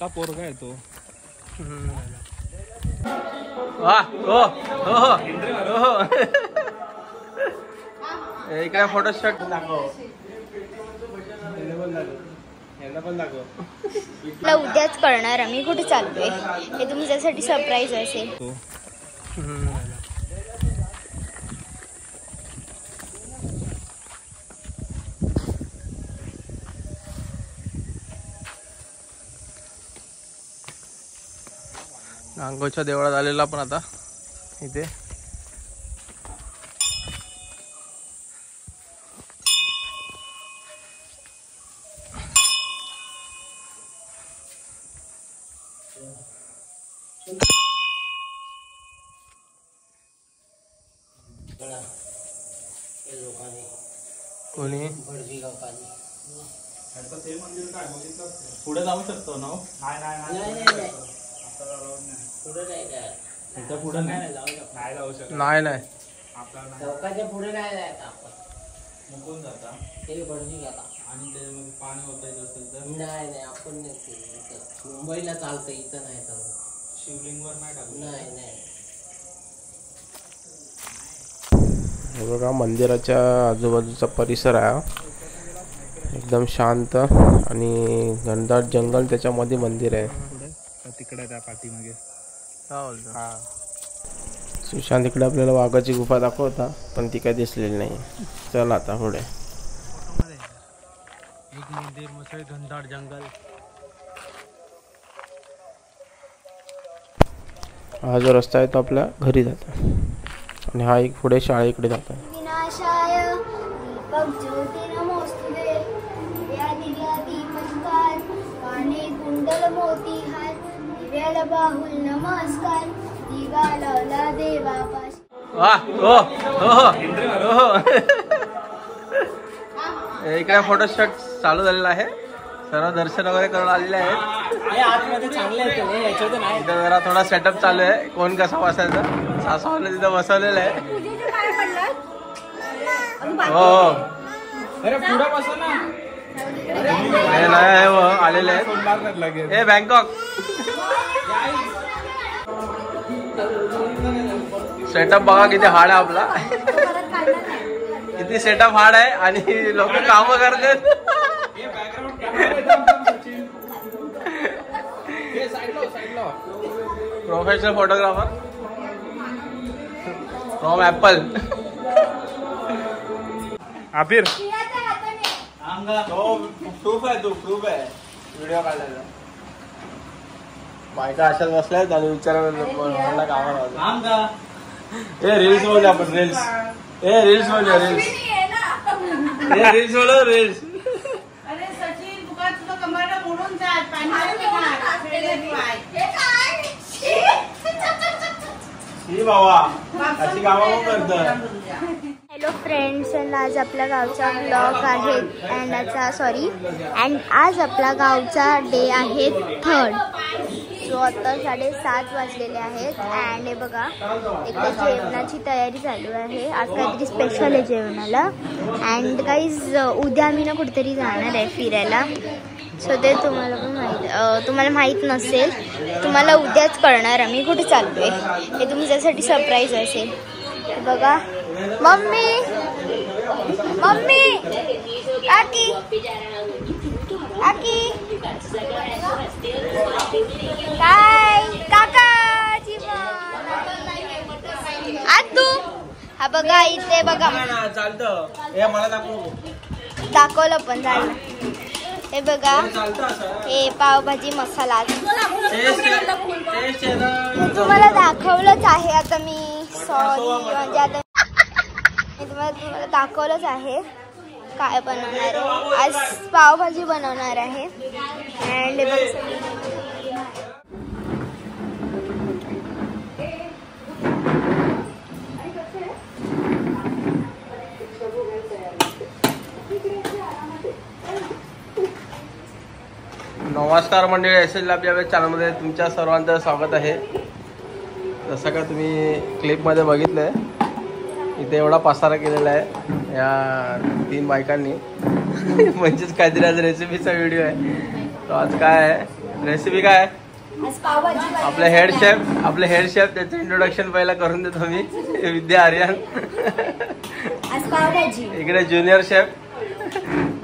छोटा पोरगा आहे तो. इकडे फोटोशॉट मला उद्याच कळणार आम्ही कुठे चाललोय. हे तुमच्यासाठी सरप्राईज असेल. नांगोच्या देवळात आलेला पण आता इथे कोणी पुढे जाऊ शकतो ना. पुढे नाही जाऊ शकत. नाही चौकाच्या पुढे नाही जायचं आपण. मुकून जाता ते भरती घाला आणि ते मग पाणी ओतायचं असेल तर नाही आपण नाही. मुंबईला चालतं, इथं नाही चालत. शिवलिंगवर नाही टाकू. नाही. हे बघा मंदिराच्या आजूबाजूचा परिसर आहे. एकदम शांत आणि घनदाट जंगल, त्याच्यामध्ये मंदिर आहे. तिकडे त्या पाठीमागे. सुशांत इकडे आपल्याला वाघाची गुफा दाखवता, पण ती काय दिसलेली नाही. चल आता पुढे. एक मंदिर मस्त घनदाट जंगल. हा जो रस्ता आहे तो आपल्या घरी जातो आणि हा एक पुढे शाळेकडे जातो. विनाशाय दीपक ज्योती नमोस्तुते. दिव्या दिव्या दीपस्कार काने कुंडल मोती हार. दिव्याला बाहुल नमस्कार. दिवाला देवा पाश. इकडे फोटोशॉट चालू झालेला आहे. सर्व दर्शन वगैरे करून आलेले आहेत. इथं जरा थोडा सेटअप चालू आहे. कोण कसा बसायचा, सासवाला तिथं बसवलेलं आहे. हो नाही हो आलेले आहेत. हे बँकॉक सेटअप बघा किती हार्ड आहे आपला. किती सेटअप हार्ड आहे आणि लोक काम करतात. Professional photographer from Apple. आबिर प्रूफ आहे, तू प्रूफ आहे व्हिडिओ काढायला. बायका अशाच बसल्यात आणि विचारायला कामाला. ए रील्स बोलू आपण. रील्स रील्स बोलूया. रील्स बोलू. रील्स बाबा अशी कामं करत. हॅलो फ्रेंड्स, अँड आज आपल्या गावचा ब्लॉग आहे. अँड आज आपला गावचा डे आहे 3rd. सो आता 7:30 वाजलेले आहेत. अँड हे बघा इकडे जेवणाची तयारी चालू आहे. आज काहीतरी स्पेशल आहे जेवणाला. अँड गाईज उद्या आम्ही ना कुठेतरी जाणार आहे फिरायला. सो ते तुम्हाला माहीत नसेल. तुम्हाला उद्याच कळणार आम्ही कुठे चाललोय. हे तुमच्यासाठी सरप्राईज असेल. बघा मम्मी काकी काय काकाची तू. हा बघा इथे बघा चालतं. मला दाखवलं पण झालं. हे बघा हे पावभाजी मसाला तुम्हाला दाखवलंच आहे. आता मी सॉरी म्हणजे आता तुम्हाला दाखवलंच आहे काय बनवणार आहे. आज पावभाजी बनवणार आहे. अँड नमस्कार मंडळी, एस.एल. आपल्या चॅनलमध्ये तुमच्या सर्वांचं स्वागत आहे. जसं का तुम्ही क्लिपमध्ये बघितलं आहे, इथे एवढा पसारा केलेला आहे या 3 बायकांनी. म्हणजेच काहीतरी आज रेसिपीचा व्हिडिओ आहे. तो आज काय आहे, रेसिपी काय आहे? आज पावभाजी आपले हेड शेफ त्याचं इंट्रोडक्शन पहिला करून देतो मी. विद्या आर्यन. आज पावभाजी. इकडे ज्युनियर शेफ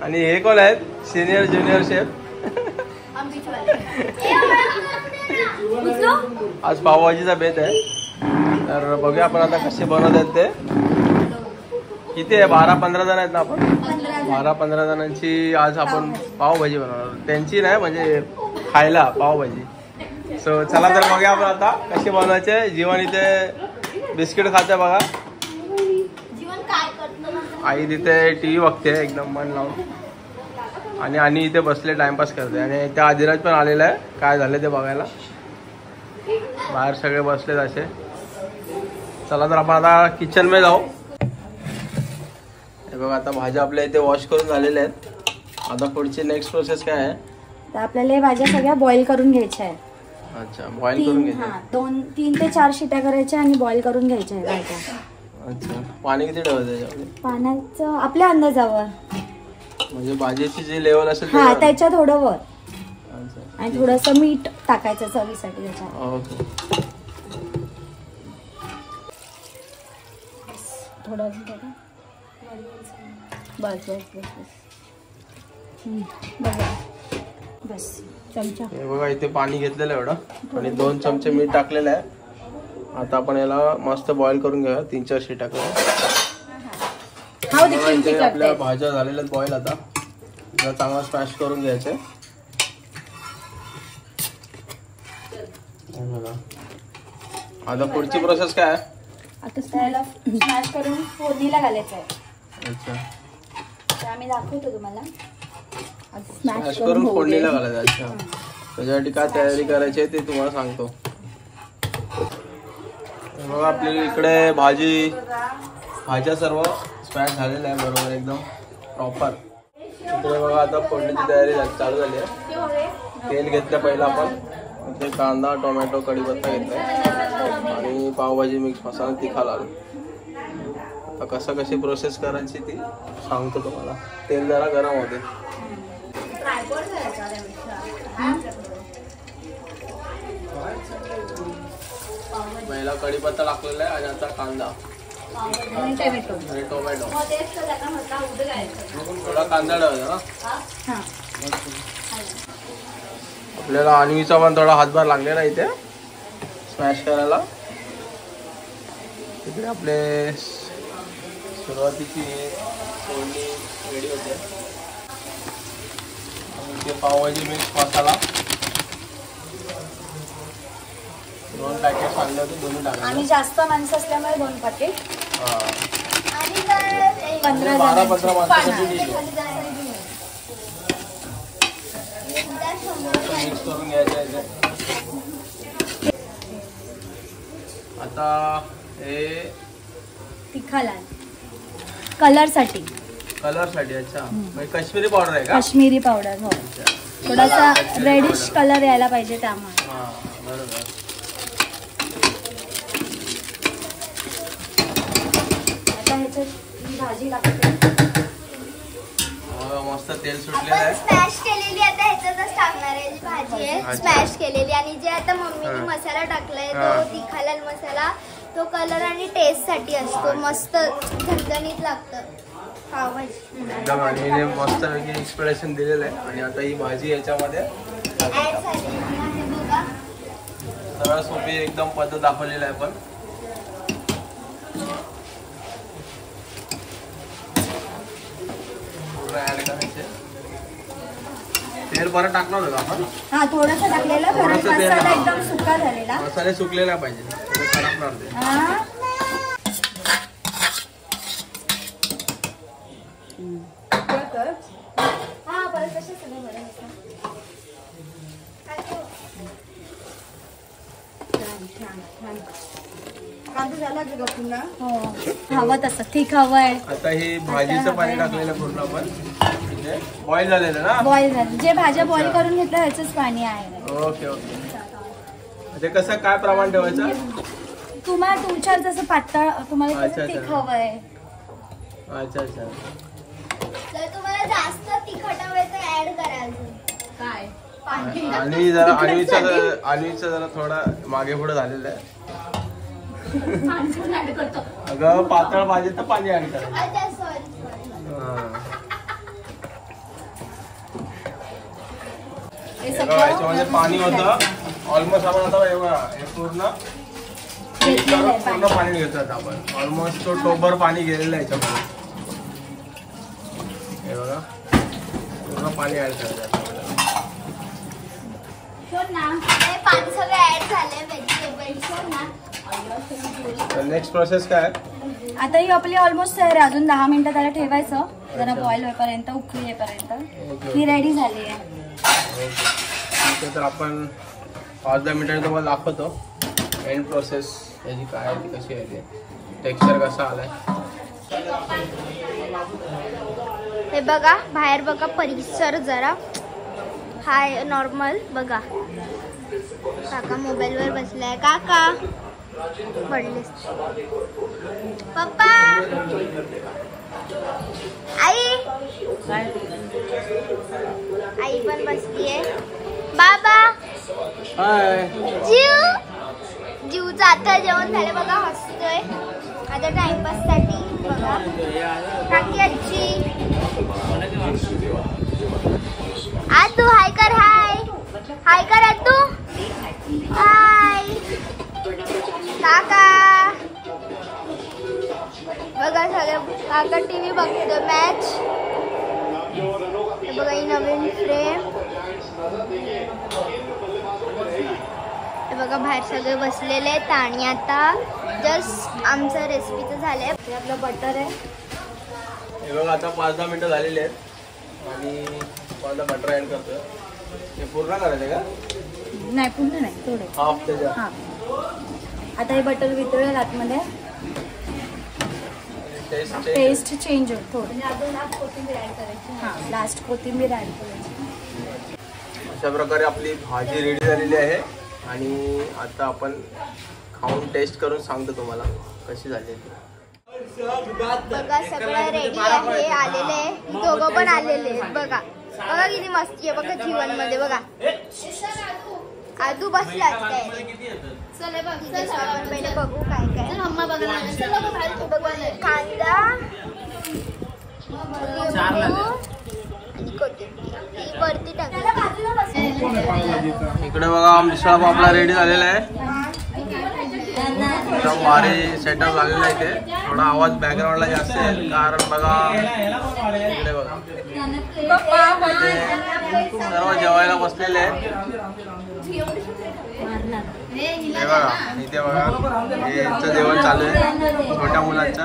आणि हे कोण आहेत? Senior junior chef. आज पावभाजीचा बेत आहे. तर बघूया आपण आता कसे बनवत आहेत ते. किती आहे? 12-15 जण आहेत ना आपण. 12-15 जणांची आज आपण पावभाजी बनवणार. त्यांची नाही म्हणजे खायला पावभाजी. सो चला तर बघूया आपण आता कसे बनवायचे. जीवन इथे बिस्किट खाते बघा. आई तिथे टीव्ही बघते एकदम मन लावून आणि इथे बसले टाइमपास करते. आणि त्या आदिराज पण आलेला आहे. काय झालं ते बघायला. बाहेर सगळे बसलेत असे. चला तर आपण आता किचन मध्ये जाऊ. हे बघा आता भाज्या आपल्या इथे वॉश करून झालेल्या आहेत. आता पुढची नेक्स्ट प्रोसेस काय आहे? तर आपल्याला हे भाज्या सगळ्या बॉईल करून घ्यायच्या आहेत. अच्छा, बॉईल करून घ्यायच्या. 3 ते 4 शिट्या करायच्या आणि बॉईल करून घ्यायच्या आहेत भाज्या. अच्छा, पाणी किती ठेवायचं याच्यामध्ये? पाण्याचं आपल्या अंदाजावर. म्हणजे भाजीची जी लेवल असेल हा त्याच्या थोडं वर. अच्छा. आणि थोडंसं मीठ टाकायचं चवीसाठी त्याच्यात. ओके. थोडं बस बस बस बस बघा बस चमचा. हे बघा इथे पाणी घेतलेलं आहे एवढं आणि 2 चमचे मीठ टाकलेलं आहे. आता आपण याला मस्त बॉईल करून घेऊया 3-4 शिट्या करून. इथे आपल्या भाज्या झालेल्या आहेत बॉईल. आता जरा चांगला स्मॅश करून घ्यायचे. आता पुढची प्रोसेस काय आहे? आता त्याला स्मॅश करून फोडणीला घालायचं आहे. अच्छा, ते आम्ही दाखवतो तुम्हाला. स्मॅश करून फोडणीला घालायचं. अच्छा, त्याच्यासाठी काय तयारी करायची आहे ते तुम्हाला सांगतो. बघा आपली इकडे भाज्या सर्व स्मॅश झालेल्या आहे बरोबर एकदम प्रॉपर. इकडे बघा आता फोडणीची तयारी चालू झाली आहे. तेल घेतलं पहिलं आपण. इथे कांदा, टोमॅटो, कढीपत्ता घेतला आणि पावभाजी मिक्स मसाला तिखा लाल. आता कशी प्रोसेस करायची ती सांगतो तुम्हाला. तेल जरा गरम होते. पहिला कढीपत्ता टाकलेला आहे आणि आता कांदा आणि टोमॅटो. थोडा कांदा ठेवायचा ना. आपल्याला अन्वीचा पण थोडा हातभार लागलेला इथे स्मॅश करायला. इकडे आपले सुरुवातीची फोडणी रेडी होते. इथे पावभाजी मिक्स मसाला 2 पॅकेट आणले होते. दोन्ही टाकले. आम्ही जास्त माणसं असल्यामुळे 2 पॅकेट. 12-15 माणसासाठी मिक्स करून घ्यायचं. आता हे तिखा लाल कलरसाठी. अच्छा, म्हणजे काश्मीरी पावडर आहे का? काश्मीरी पावडर. हो, थोडासा रेडिश कलर यायला पाहिजे त्यामुळे. बरोबर. आता ह्याच्यात ही भाजी टाकते. मस्त तेल सुटलेलं आहे. स्मॅश केलेली आता ह्याच्यातच टाकणार आहे. जी भाजी आहे स्मॅश केलेली आणि जे आता मम्मीने मसाला टाकलाय तो तिखा लाल मसाला. तो कलर आणि टेस्ट साठी असतो. मस्त झणझणीत लागतं पावभाजी एकदम. आणि मस्त वेगळी एक्सप्रेशन दिलेलं आहे. आणि आता ही भाजी याच्यामध्ये ऍड झालेली आहे बघा. सरळ सोपी एकदम पद्धत दाखवलेली आहे. पण ऍड करायचे. तेल परत टाकणार होतं आपण. हा थोडासा टाकलेला कारण मसाला एकदम सुका झालेला. मसाले सुकलेला पाहिजे. करपणार ते. हा परत कसे सगळं बरं. कांदा झाला का पुन्हा? हो, हवं तसं ठीक हवंय. आता ही भाजीचं पाणी टाकलेलं पूर्ण आपण बॉईल झालेलं ना. बॉईल झालं. जे भाज्या बॉईल करून घेतलं ह्याचंच पाणी आहे. Okay okay. ते कसं काय प्रमाण ठेवायचं? तुम्हाला तुमच्यावर जसं पातळ तुम्हाला तिखट हवंय. अच्छा अच्छा. जर तुम्हाला जास्त तिखट हवंय तर ऍड करायचं. काय अन्वीचा जरा थोडा मागे पुढे झालेला आहे. अगं पातळ भाजी तर पाणी ऍड करायचं. याच्यामध्ये पाणी होतं ऑलमोस्ट. आपण आता हे पूर्ण पाणी घेतोय आपण. ऑलमोस्ट तो टोबर पाणी गेलेलं आहे याच्यामध्ये. हे बघा पूर्ण पाणी ऍड करायचं. पाणी सगळं ऍड झालंय व्हेजिटेबल्स ना. नेक्स्ट प्रोसेस काय? आता ही आपली ऑलमोस्ट तयार आहे. अजून 10 मिनिटं त्याला ठेवायचं जरा बॉईल होईपर्यंत, उकळी येईपर्यंत. ही रेडी झाली आहे. ठीक आहे, तर आपण 5-10 मिनिटांनी तुम्हाला दाखवतो एंड प्रोसेस याची काय आहे, ती कशी आहे, टेक्स्चर कसा आलाय. हे बघा बाहेर बघा परिसर जरा हाय नॉर्मल बघा. काका मोबाईलवर बसलाय. काका पडलेस. पप्पा आई आई पण बसलीये. बाबा जीवचं आता जेवण झालं बघा. हसतोय आता टाइमपास साठी बघा. काकी आजी तू हाय कर. हाय कर तू. हाय काका. बघा सगळे काका टीव्ही बघतो मॅच. बघा ही नवीन फ्रेम. बघा बाहेर सगळे बसलेले आहेत आणि आता जस्ट आमचं रेसिपीचं झालंय. आपलं बटर आहे. हे बघा आता 5-10 मिनिटं झालेली आहेत आणि पहिला बटर ऍड करतोय. हे पूर्ण करायचं का? नाही पूर्ण नाही, थोडे हाफ त्याच्या. हां आता हे बटर वितळेल आतमध्ये. टेस्ट चेंज होईल थोडं. हां लास्ट कोथिंबीर ऍड करायची. अशा प्रकारे आपली भाजी रेडी झालेली आहे आणि आता आपण खाऊन टेस्ट करून सांगतो तुम्हाला कशी झाली. बघा सगळं रेडी आहे. आलेले आहे. दोघं पण आलेले आहेत. बघा बघा किती मस्ती आहे बघा जीवन मध्ये. बघा आदू बसलात काय. आपण पहिले बघू काय काय. कांदा आणि कोथिंबीर वरती टाकली. इकडे बघा मिसळ आपला रेडी झालेला आहे. एकदम भारी सेटअप झालेला आहे. इथे थोडा आवाज बॅकग्राऊंडला जास्त आहे कारण बघा इकडे बघा सर्व जेवायला बसलेले आहेत. हे बघा इथे बघा हे यांचं जेवण चालू आहे छोट्या मुलांचं.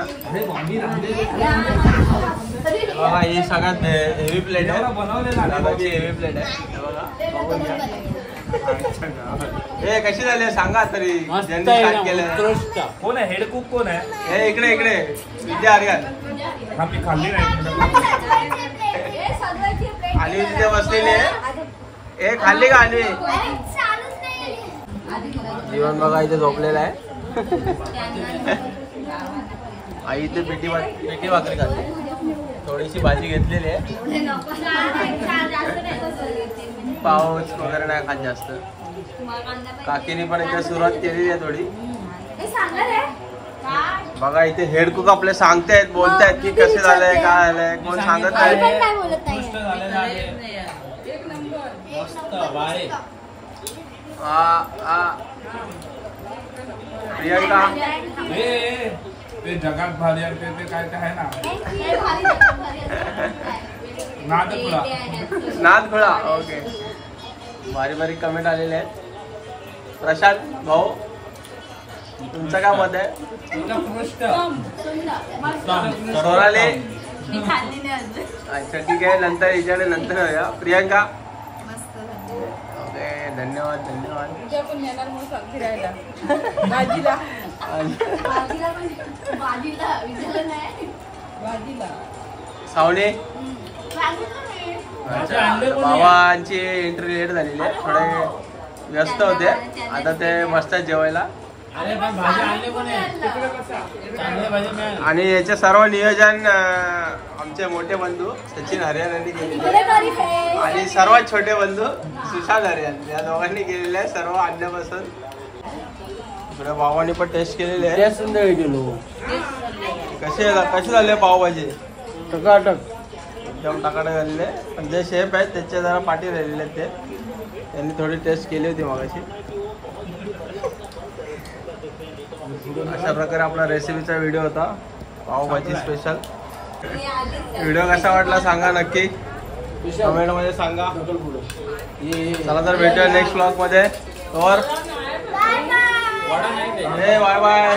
बघा ही सगळ्यात हेवी प्लेट आहे. दादाची हेवी प्लेट आहे. हे कशी झाली सांगा तरी. ज्यांनी स्टार्ट केलं कोण आहे हेड कुक कोण आहे? हे इकडे विद्या आर्यन. आम्ही खाल्ली नाही. आणि तिथे बसलेली आहे. हे खाल्ली का आणि जीवन बघा इथे झोपलेला आहे. आई इथे पिठी भाकरी खाते. थोडीशी भाजी घेतलेली आहे. पाऊस वगैरे नाही खात जास्त. काकीने पण इथे सुरुवात केलेली आहे थोडी. बघा इथे हेड कुक आपले सांगतायत बोलतायत की कसे झालंय काय झालंय. कोण सांगत नाही. प्रियंका ते जगात भारी ते काय ते आहे ना नादखुळा. ओके भारी कमेंट आलेले आहेत. प्रशांत भाऊ तुमचं काय मत आहे? करोराले अच्छा ठीक आहे. नंतर विचारले नंतर होऊया. प्रियंका ओके धन्यवाद. सावणे बाबांची एंट्री लेट झालेली आहे. थोडे व्यस्त होते. आता ते मस्त जेवायला. आणि याचे सर्व नियोजन आमचे मोठे बंधू सचिन हरियान यांनी केलेले आहे आणि सर्वात छोटे बंधू सुशांत हरियान या दोघांनी केलेले आहे सर्व अन्नापासून. इकडे भावानी पण टेस्ट केलेले आहे. कसे झाले पावभाजी? टकाटक एकदम टाकाटक झालेले. पण जे शेफ आहेत त्याचे जरा पाठी राहिलेले आहेत ते त्यांनी थोडी टेस्ट केली होती मागाशी. अशा प्रकारे आपला रेसिपीचा व्हिडिओ होता पावभाजी स्पेशल. व्हिडिओ कसा वाटला सांगा नक्की कमेंटमध्ये सांगा. चला तर भेटूया नेक्स्ट ब्लॉग मध्ये. Bye bye.